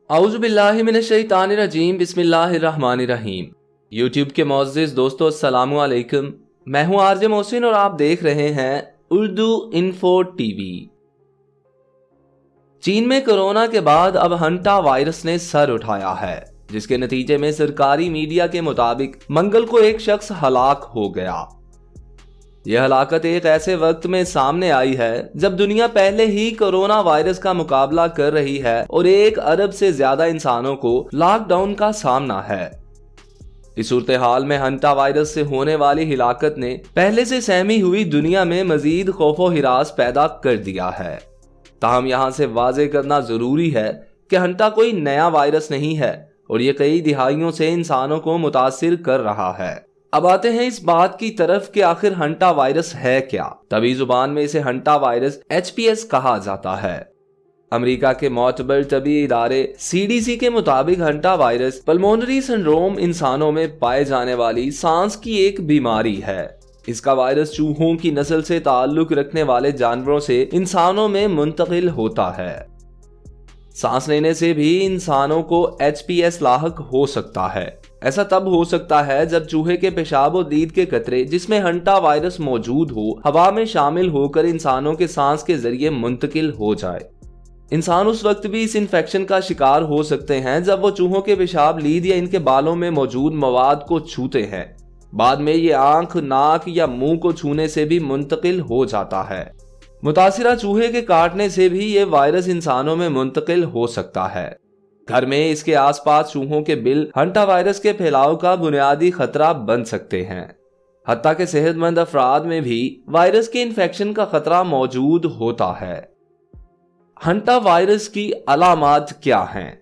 औज़ु बिल्लाहि मिनश शैतानिर रजीम, बिस्मिल्लाहिर रहमानिर रहीम। यूट्यूब के मोअज़्ज़िज़ दोस्तों, अस्सलामु अलैकुम। मैं हूं आरजे मोहसिन और आप देख रहे हैं उर्दू इन्फो टीवी। चीन में कोरोना के बाद अब हंटा वायरस ने सर उठाया है, जिसके नतीजे में सरकारी मीडिया के मुताबिक मंगल को एक शख्स हलाक हो गया। यह हलाकत एक ऐसे वक्त में सामने आई है जब दुनिया पहले ही कोरोना वायरस का मुकाबला कर रही है और 1 अरब से ज्यादा इंसानों को लॉकडाउन का सामना है। इस सूरत हाल में हंटा वायरस से होने वाली हिलाकत ने पहले से सहमी हुई दुनिया में मजीद खौफो हिरास पैदा कर दिया है। ताहम यहाँ से वाजे करना जरूरी है कि हंटा कोई नया वायरस नहीं है और ये कई दिहाइयों से इंसानों को मुतासिर कर रहा है। अब आते हैं इस बात की तरफ कि आखिर हंटा वायरस है क्या। तभी जुबान में इसे हंटा वायरस HPS कहा जाता है। अमेरिका के मोतबर तबी इदारे CDC के मुताबिक हंटा वायरस पल्मोनरी सिंड्रोम इंसानों में पाए जाने वाली सांस की एक बीमारी है। इसका वायरस चूहों की नस्ल से ताल्लुक रखने वाले जानवरों से इंसानों में मुंतकिल होता है। सांस लेने से भी इंसानों को HPS लाहक हो सकता है। ऐसा तब हो सकता है जब चूहे के पेशाब और दीद के कतरे जिसमें हंटा वायरस मौजूद हो, हवा में शामिल होकर इंसानों के सांस के जरिए मुंतकिल हो जाए। इंसान उस वक्त भी इस इन्फेक्शन का शिकार हो सकते हैं जब वो चूहों के पेशाब, लीद या इनके बालों में मौजूद मवाद को छूते हैं। बाद में ये आंख, नाक या मुंह को छूने से भी मुंतकिल हो जाता है। मुतासिरा चूहे के काटने से भी ये वायरस इंसानों में मुंतकिल हो सकता है। घर में इसके आसपास चूहों के बिल हंटा वायरस के फैलाव का बुनियादी खतरा बन सकते हैं। हत्ता के सेहतमंद अफराद में भी वायरस के इन्फेक्शन का खतरा मौजूद होता है। हंटा वायरस की अलामात क्या हैं?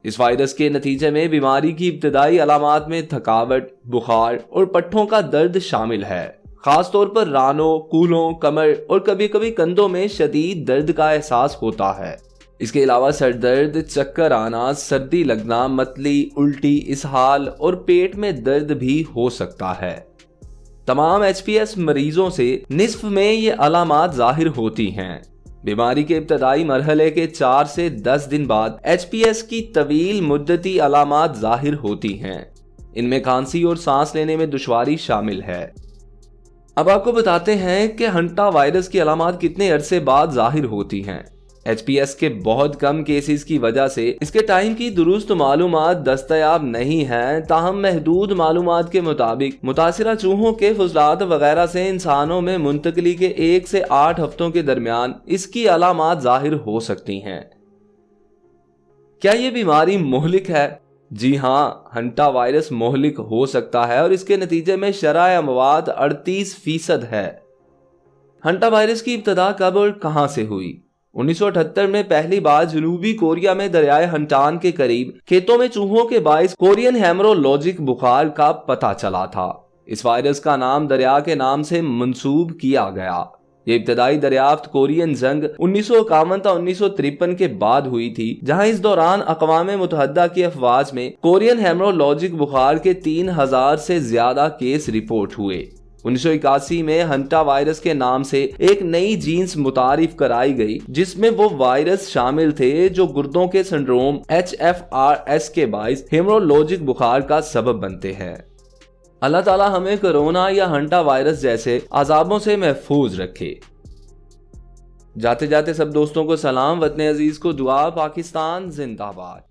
इस वायरस के नतीजे में बीमारी की इब्तदाई अलामात में थकावट, बुखार और पट्ठों का दर्द शामिल है। खास तौर पर रानों, कूलों, कमर और कभी कभी कंधों में शदीद दर्द का एहसास होता है। इसके अलावा सर दर्द, चक्कर आना, सर्दी लगना, मतली, उल्टी, इसहाल और पेट में दर्द भी हो सकता है। तमाम HPS मरीजों से निस्फ में ये अलामात जाहिर होती हैं। बीमारी के इब्तदाई मरहले के 4 से 10 दिन बाद HPS की तवील मुद्दती अलामात जाहिर होती हैं। इनमें खांसी और सांस लेने में दुश्वारी शामिल है। अब आपको बताते हैं कि हंटा वायरस की अलामात कितने अरसे बाद जाहिर होती हैं। HPS के बहुत कम केसेस की वजह से इसके टाइम की दुरुस्त मालूमात दस्तयाब नहीं है। ताहम महदूद मालूमात के मुताबिक मुतासिरा चूहों के फुजलात वगैरह से इंसानों में मुंतकली के 1 से 8 हफ्तों के दरमियान इसकी अलामात जाहिर हो सकती हैं। क्या ये बीमारी मुहलिक है? जी हाँ, हंटा वायरस मुहलिक हो सकता है और इसके नतीजे में शरह अमवात 38% है। हंटा वायरस की इब्तदा कब और कहां से हुई? 1978 में पहली बार जनूबी कोरिया में दरियाए हंटान के करीब खेतों में चूहों के बाइस कोरियन हेमरोलॉजिक बुखार का पता चला था। इस वायरस का नाम दरिया के नाम से मंसूब किया गया। ये इब्तदाई दरियाफ्त कोरियन जंग 1951 था 1953 के बाद हुई थी, जहां इस दौरान अक़वाम मुत्तहिदा की अफवाज में कोरियन हेमरोलॉजिक बुखार के 3000 से ज्यादा केस रिपोर्ट हुए। 1981 में हंटा वायरस के नाम से एक नई जीन्स मुतारिफ कराई गई, जिसमें वो वायरस शामिल थे जो गुर्दों के सिंड्रोम HFRS के बाइस हेमरोलॉजिक बुखार का सबब बनते हैं। अल्लाह ताला हमें कोरोना या हंटा वायरस जैसे अजाबों से महफूज रखे। जाते जाते सब दोस्तों को सलाम, वतन अजीज को दुआ, पाकिस्तान जिंदाबाद।